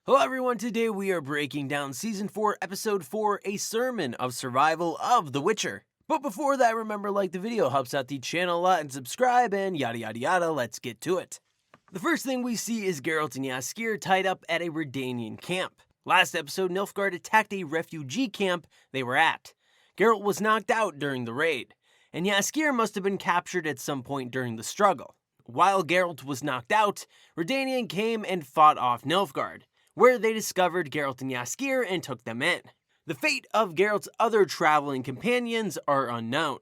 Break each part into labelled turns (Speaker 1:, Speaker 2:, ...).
Speaker 1: Hello everyone, today we are breaking down Season 4, Episode 4, A Sermon of Survival of The Witcher. But before that, remember like the video, helps out the channel a lot, and subscribe, and yada yada yada, let's get to it. The first thing we see is Geralt and Jaskier tied up at a Redanian camp. Last episode, Nilfgaard attacked a refugee camp they were at. Geralt was knocked out during the raid, and Jaskier must have been captured at some point during the struggle. While Geralt was knocked out, Redanian came and fought off Nilfgaard, where they discovered Geralt and Jaskier and took them in. The fate of Geralt's other traveling companions are unknown.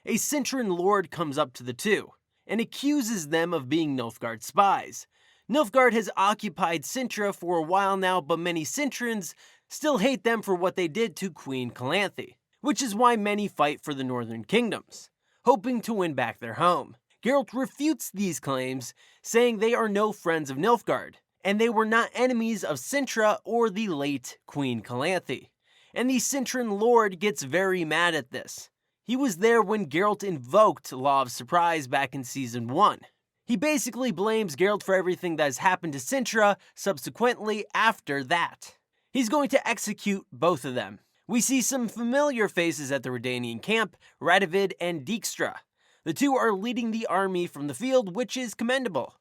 Speaker 1: A Cintran lord comes up to the two, and accuses them of being Nilfgaard spies. Nilfgaard has occupied Cintra for a while now, but many Cintrans still hate them for what they did to Queen Calanthe, which is why many fight for the northern kingdoms, hoping to win back their home. Geralt refutes these claims, saying they are no friends of Nilfgaard, and they were not enemies of Cintra or the late Queen Calanthe. And the Cintran lord gets very mad at this. He was there when Geralt invoked Law of Surprise back in Season 1. He basically blames Geralt for everything that has happened to Cintra subsequently after that. He's going to execute both of them. We see some familiar faces at the Redanian camp, Radovid and Dijkstra. The two are leading the army from the field, which is commendable.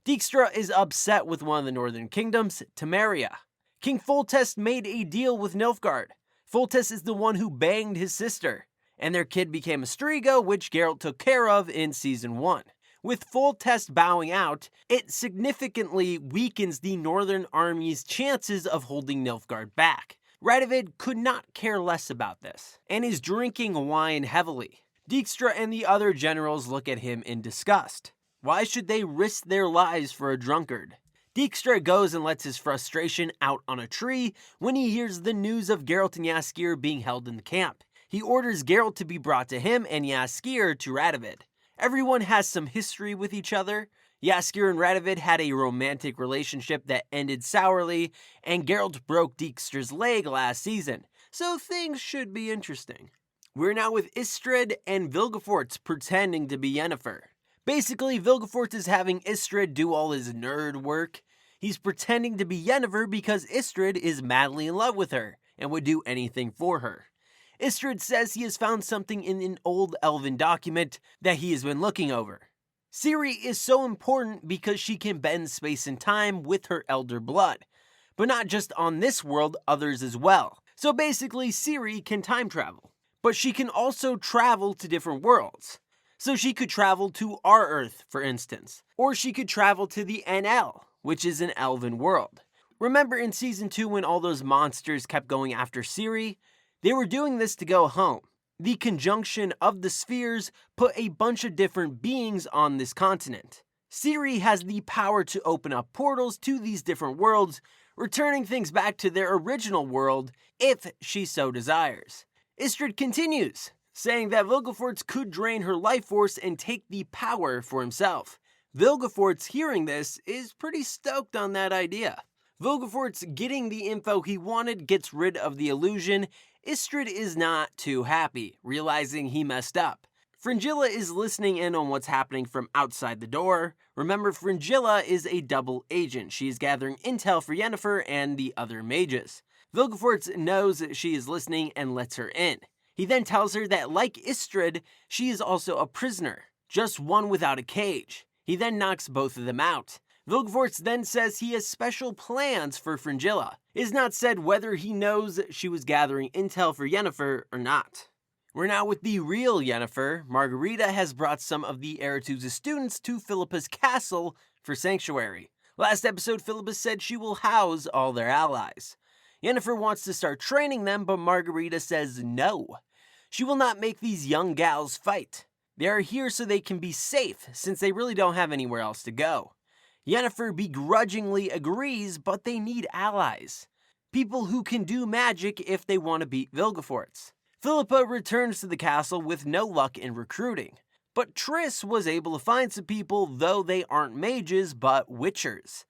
Speaker 1: Dijkstra is upset with one of the northern kingdoms, Temeria. King Foltest made a deal with Nilfgaard. Foltest is the one who banged his sister, and their kid became a Striga, which Geralt took care of in Season 1. With Foltest bowing out, it significantly weakens the northern army's chances of holding Nilfgaard back. Radovid could not care less about this, and is drinking wine heavily. Dijkstra and the other generals look at him in disgust. Why should they risk their lives for a drunkard? Dijkstra goes and lets his frustration out on a tree when he hears the news of Geralt and Jaskier being held in the camp. He orders Geralt to be brought to him and Jaskier to Radovid. Everyone has some history with each other. Jaskier and Radovid had a romantic relationship that ended sourly, and Geralt broke Dijkstra's leg last season, so things should be interesting. We're now with Istredd and Vilgefortz pretending to be Yennefer. Basically, Vilgefortz is having Istredd do all his nerd work. He's pretending to be Yennefer because Istredd is madly in love with her and would do anything for her. Istredd says he has found something in an old elven document that he has been looking over. Ciri is so important because she can bend space and time with her elder blood, but not just on this world, others as well. So basically, Ciri can time travel, but she can also travel to different worlds. So she could travel to our Earth, for instance. Or she could travel to the NL, which is an elven world. Remember in Season 2 when all those monsters kept going after Ciri? They were doing this to go home. The conjunction of the spheres put a bunch of different beings on this continent. Ciri has the power to open up portals to these different worlds, returning things back to their original world if she so desires. Istredd continues, saying that Vilgefortz could drain her life force and take the power for himself. Vilgefortz, hearing this, is pretty stoked on that idea. Vilgefortz, getting the info he wanted, gets rid of the illusion. Istredd is not too happy, realizing he messed up. Fringilla is listening in on what's happening from outside the door. Remember, Fringilla is a double agent. She is gathering intel for Yennefer and the other mages. Vilgefortz knows that she is listening and lets her in. He then tells her that, like Istredd, she is also a prisoner, just one without a cage. He then knocks both of them out. Vilgefortz then says he has special plans for Fringilla. It is not said whether he knows she was gathering intel for Yennefer or not. We're now with the real Yennefer. Margarita has brought some of the Aretusa's students to Philippa's castle for sanctuary. Last episode, Philippa said she will house all their allies. Yennefer wants to start training them, but Margarita says no. She will not make these young gals fight. They are here so they can be safe, since they really don't have anywhere else to go. Yennefer begrudgingly agrees, but they need allies. People who can do magic if they want to beat Vilgefortz. Philippa returns to the castle with no luck in recruiting. But Triss was able to find some people, though they aren't mages, but witchers.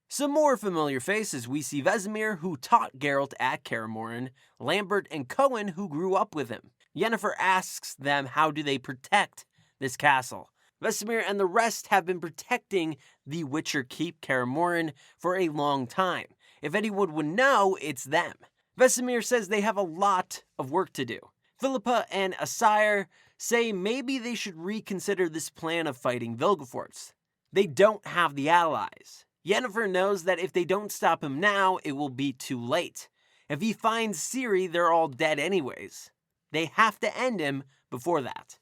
Speaker 1: Some more familiar faces. We see Vesemir, who taught Geralt at Kaer Morhen, Lambert and Cohen, who grew up with him. Yennefer asks them how do they protect this castle. Vesemir and the rest have been protecting the Witcher Keep Kaer Morhen for a long time, If anyone would know, it's them. Vesemir says they have a lot of work to do. Philippa and Asire say maybe they should reconsider this plan of fighting Vilgefortz. They don't have the allies. Yennefer knows that if they don't stop him now, it will be too late. If he finds Ciri, they're all dead anyways. They have to end him before that.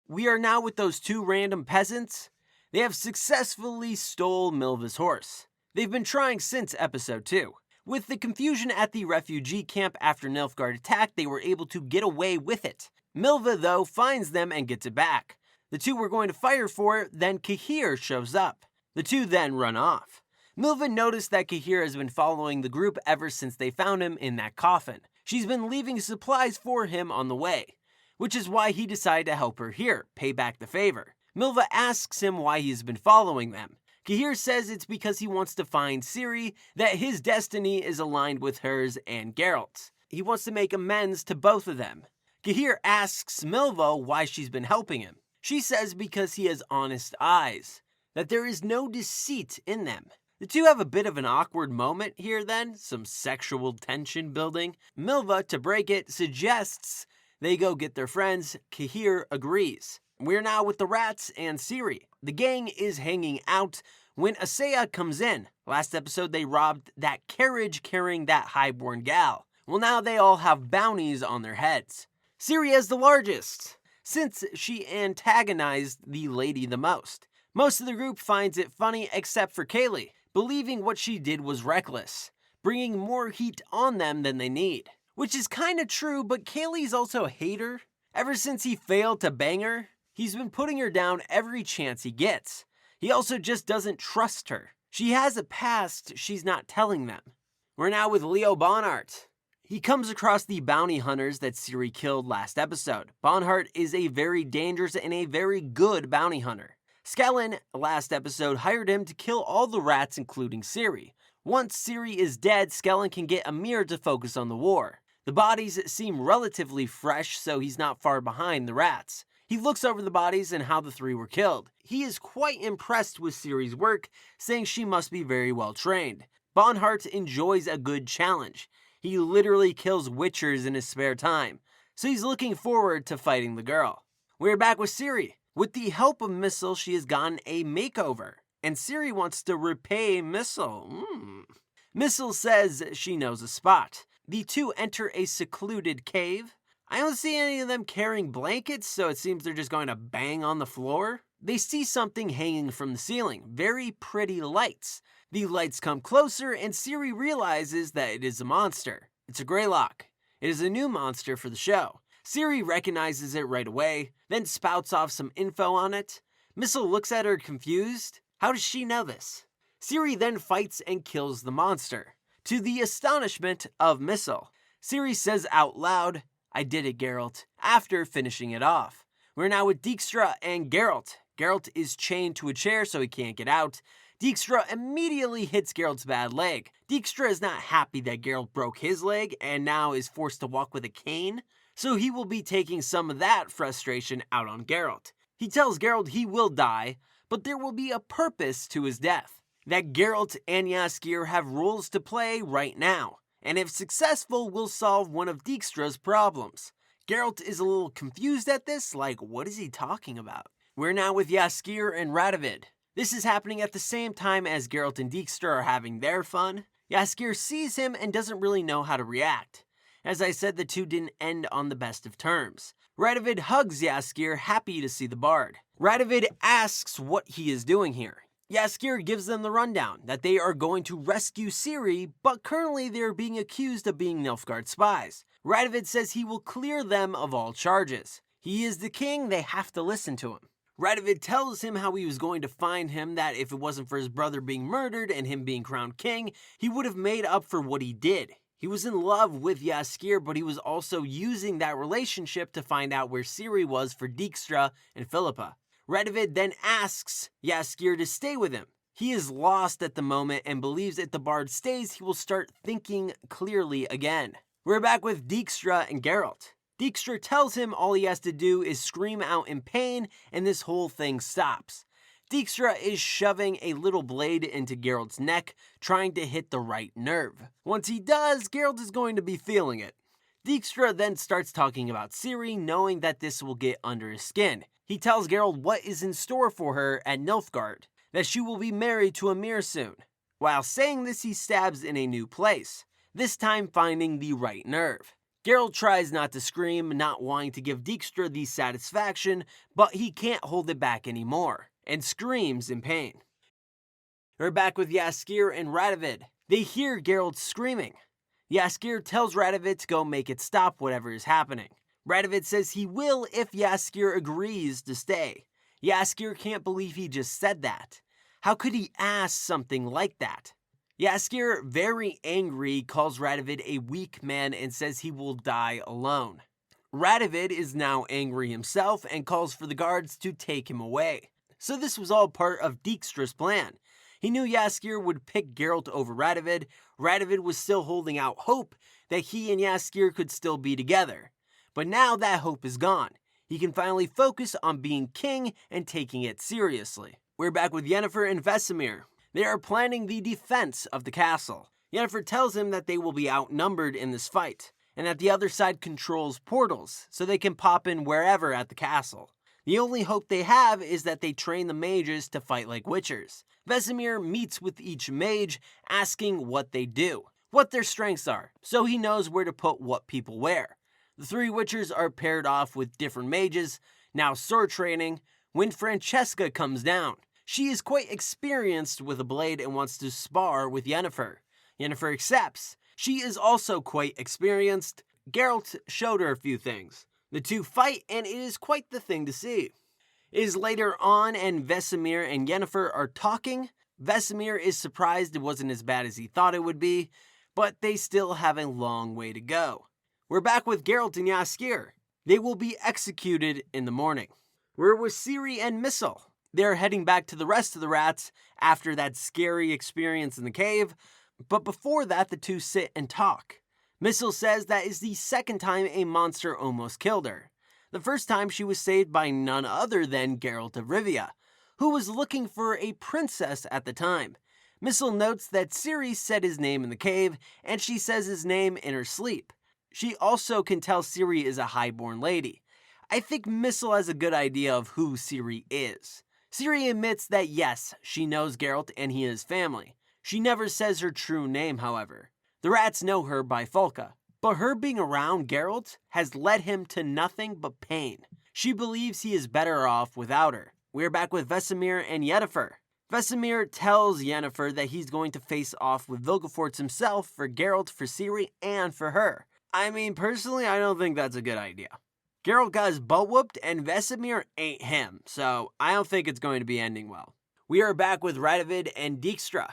Speaker 1: We are now with those two random peasants. They have successfully stole Milva's horse. They've been trying since episode 2. With the confusion at the refugee camp after Nilfgaard attacked, they were able to get away with it. Milva, though, finds them and gets it back. The two were going to fire for it, then Cahir shows up. The two then run off. Milva noticed that Cahir has been following the group ever since they found him in that coffin. She's been leaving supplies for him on the way, which is why he decided to help her here, pay back the favor. Milva asks him why he's been following them. Cahir says it's because he wants to find Ciri, that his destiny is aligned with hers and Geralt's. He wants to make amends to both of them. Cahir asks Milva why she's been helping him. She says because he has honest eyes, that there is no deceit in them. The two have a bit of an awkward moment here then, some sexual tension building. Milva, to break it, suggests they go get their friends. Cahir agrees. We're now with the rats and Ciri. The gang is hanging out when Asaya comes in. Last episode they robbed that carriage carrying that highborn gal. Well, now they all have bounties on their heads. Ciri is the largest, since she antagonized the lady the most. Most of the group finds it funny except for Kaylee, believing what she did was reckless, bringing more heat on them than they need. Which is kinda true, but Kaylee's also a hater. Ever since he failed to bang her, he's been putting her down every chance he gets. He also just doesn't trust her. She has a past she's not telling them. We're now with Leo Bonhart. He comes across the bounty hunters that Ciri killed last episode. Bonhart is a very dangerous and a very good bounty hunter. Skellen, last episode, hired him to kill all the rats, including Ciri. Once Ciri is dead, Skellen can get Emhyr to focus on the war. The bodies seem relatively fresh, so he's not far behind the rats. He looks over the bodies and how the three were killed. He is quite impressed with Ciri's work, saying she must be very well trained. Bonhart enjoys a good challenge. He literally kills witchers in his spare time, so he's looking forward to fighting the girl. We're back with Ciri. With the help of Missile, she has gotten a makeover, and Ciri wants to repay Missile. Missile says she knows a spot. The two enter a secluded cave. I don't see any of them carrying blankets, so it seems they're just going to bang on the floor. They see something hanging from the ceiling, very pretty lights. The lights come closer, and Ciri realizes that it is a monster. It's a Greylock. It is a new monster for the show. Ciri recognizes it right away, then spouts off some info on it. Missile looks at her confused. How does she know this? Ciri then fights and kills the monster. To the astonishment of Missile, Ciri says out loud, "I did it, Geralt," after finishing it off. We're now with Dijkstra and Geralt. Geralt is chained to a chair so he can't get out. Dijkstra immediately hits Geralt's bad leg. Dijkstra is not happy that Geralt broke his leg and now is forced to walk with a cane, so he will be taking some of that frustration out on Geralt. He tells Geralt he will die, but there will be a purpose to his death. That Geralt and Jaskier have roles to play right now, and if successful, will solve one of Dijkstra's problems. Geralt is a little confused at this, like what is he talking about? We're now with Jaskier and Radovid. This is happening at the same time as Geralt and Dijkstra are having their fun. Jaskier sees him and doesn't really know how to react. As I said, the two didn't end on the best of terms. Radovid hugs Jaskier, happy to see the bard. Radovid asks what he is doing here. Jaskier gives them the rundown, that they are going to rescue Ciri, but currently they are being accused of being Nilfgaard spies. Radovid says he will clear them of all charges. He is the king, they have to listen to him. Radovid tells him how he was going to find him, that if it wasn't for his brother being murdered and him being crowned king, he would have made up for what he did. He was in love with Jaskier, but he was also using that relationship to find out where Ciri was for Dijkstra and Philippa. Radovid then asks Jaskier to stay with him. He is lost at the moment and believes if the bard stays, he will start thinking clearly again. We're back with Dijkstra and Geralt. Dijkstra tells him all he has to do is scream out in pain and this whole thing stops. Dijkstra is shoving a little blade into Geralt's neck, trying to hit the right nerve. Once he does, Geralt is going to be feeling it. Dijkstra then starts talking about Ciri, knowing that this will get under his skin. He tells Geralt what is in store for her at Nilfgaard, that she will be married to Emhyr soon. While saying this, he stabs in a new place, this time finding the right nerve. Geralt tries not to scream, not wanting to give Dijkstra the satisfaction, but he can't hold it back anymore, and screams in pain. We're back with Jaskier and Radovid. They hear Geralt screaming. Jaskier tells Radovid to go make it stop whatever is happening. Radovid says he will if Jaskier agrees to stay. Jaskier can't believe he just said that. How could he ask something like that? Jaskier, very angry, calls Radovid a weak man and says he will die alone. Radovid is now angry himself and calls for the guards to take him away. So this was all part of Dijkstra's plan. He knew Jaskier would pick Geralt over Radovid. Radovid was still holding out hope that he and Jaskier could still be together. But now that hope is gone. He can finally focus on being king and taking it seriously. We're back with Yennefer and Vesemir. They are planning the defense of the castle. Yennefer tells him that they will be outnumbered in this fight, and that the other side controls portals, so they can pop in wherever at the castle. The only hope they have is that they train the mages to fight like witchers. Vesemir meets with each mage, asking what they do, what their strengths are, so he knows where to put what people wear. The three witchers are paired off with different mages, now sword training, when Francesca comes down. She is quite experienced with a blade and wants to spar with Yennefer. Yennefer accepts. She is also quite experienced. Geralt showed her a few things. The two fight, and it is quite the thing to see. It is later on, and Vesemir and Yennefer are talking. Vesemir is surprised it wasn't as bad as he thought it would be, but they still have a long way to go. We're back with Geralt and Jaskier. They will be executed in the morning. We're with Ciri and Missel. They're heading back to the rest of the rats after that scary experience in the cave, but before that the two sit and talk. Missel says that is the second time a monster almost killed her. The first time she was saved by none other than Geralt of Rivia, who was looking for a princess at the time. Missel notes that Ciri said his name in the cave, and she says his name in her sleep. She also can tell Ciri is a highborn lady. I think Missel has a good idea of who Ciri is. Ciri admits that yes, she knows Geralt and he is family. She never says her true name, however. The rats know her by Folka, but her being around Geralt has led him to nothing but pain. She believes he is better off without her. We're back with Vesemir and Yennefer. Vesemir tells Yennefer that he's going to face off with Vilgefortz himself for Geralt, for Ciri, and for her. I mean, personally, I don't think that's a good idea. Geralt got his butt whooped, and Vesemir ain't him, so I don't think it's going to be ending well. We are back with Radovid and Dijkstra.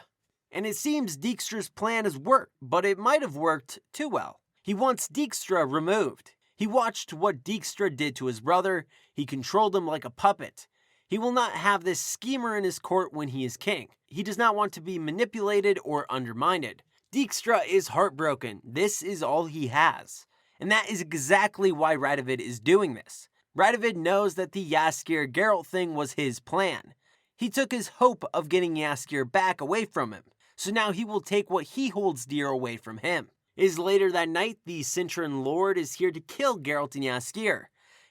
Speaker 1: And it seems Dijkstra's plan has worked, but it might have worked too well. He wants Dijkstra removed. He watched what Dijkstra did to his brother. He controlled him like a puppet. He will not have this schemer in his court when he is king. He does not want to be manipulated or undermined. Dijkstra is heartbroken. This is all he has. And that is exactly why Radovid is doing this. Radovid knows that the Jaskier-Geralt thing was his plan. He took his hope of getting Jaskier back away from him. So now he will take what he holds dear away from him. It is later that night, the Cintran Lord is here to kill Geralt and Jaskier.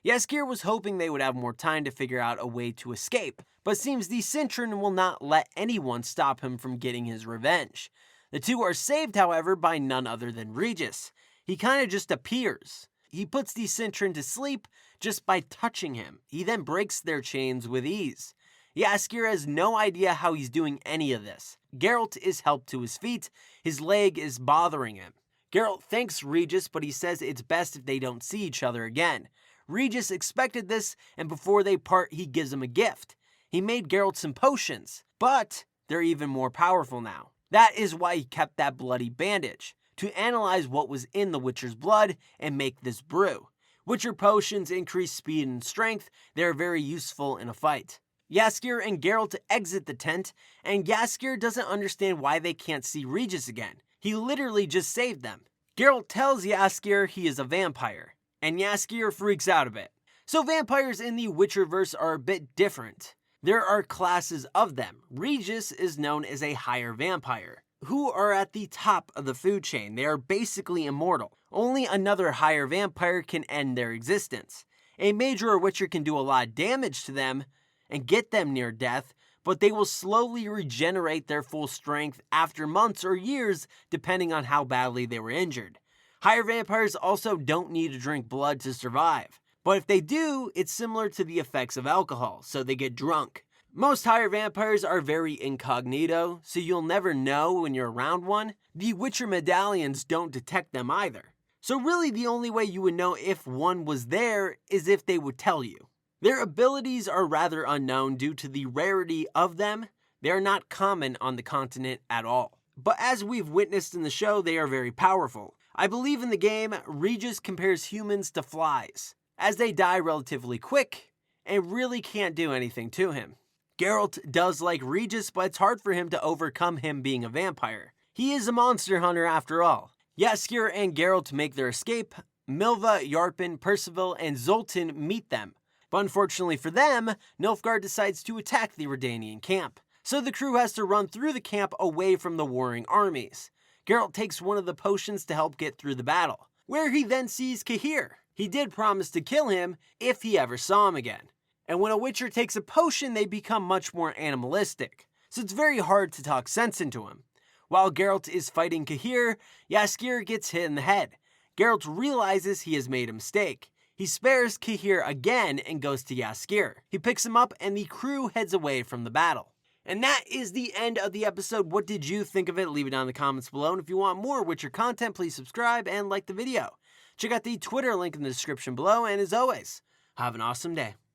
Speaker 1: Jaskier was hoping they would have more time to figure out a way to escape, but seems the Cintran will not let anyone stop him from getting his revenge. The two are saved, however, by none other than Regis. He kind of just appears. He puts the Cintran to sleep just by touching him. He then breaks their chains with ease. Jaskier has no idea how he's doing any of this. Geralt is helped to his feet. His leg is bothering him. Geralt thanks Regis, but he says it's best if they don't see each other again. Regis expected this, and before they part, he gives him a gift. He made Geralt some potions, but they're even more powerful now. That is why he kept that bloody bandage, to analyze what was in the Witcher's blood and make this brew. Witcher potions increase speed and strength. They are very useful in a fight. Jaskier and Geralt exit the tent, and Jaskier doesn't understand why they can't see Regis again. He literally just saved them. Geralt tells Jaskier he is a vampire, and Jaskier freaks out a bit. So vampires in the Witcherverse are a bit different. There are classes of them. Regis is known as a higher vampire, who are at the top of the food chain. They are basically immortal. Only another higher vampire can end their existence. A mage or witcher can do a lot of damage to them and get them near death, but they will slowly regenerate their full strength after months or years, depending on how badly they were injured. Higher vampires also don't need to drink blood to survive, but if they do, it's similar to the effects of alcohol, so they get drunk. Most higher vampires are very incognito, so you'll never know when you're around one. The Witcher medallions don't detect them either. So really the only way you would know if one was there is if they would tell you. Their abilities are rather unknown due to the rarity of them. They are not common on the continent at all. But as we've witnessed in the show, they are very powerful. I believe in the game, Regis compares humans to flies, as they die relatively quick and really can't do anything to him. Geralt does like Regis, but it's hard for him to overcome him being a vampire. He is a monster hunter after all. Jaskier and Geralt make their escape. Milva, Yarpen, Percival, and Zoltan meet them. But unfortunately for them, Nilfgaard decides to attack the Redanian camp. So the crew has to run through the camp away from the warring armies. Geralt takes one of the potions to help get through the battle, where he then sees Cahir. He did promise to kill him if he ever saw him again. And when a Witcher takes a potion, they become much more animalistic. So it's very hard to talk sense into him. While Geralt is fighting Cahir, Jaskier gets hit in the head. Geralt realizes he has made a mistake. He spares Cahir again and goes to Jaskier. He picks him up and the crew heads away from the battle. And that is the end of the episode. What did you think of it? Leave it down in the comments below. And if you want more Witcher content, please subscribe and like the video. Check out the Twitter link in the description below. And as always, have an awesome day.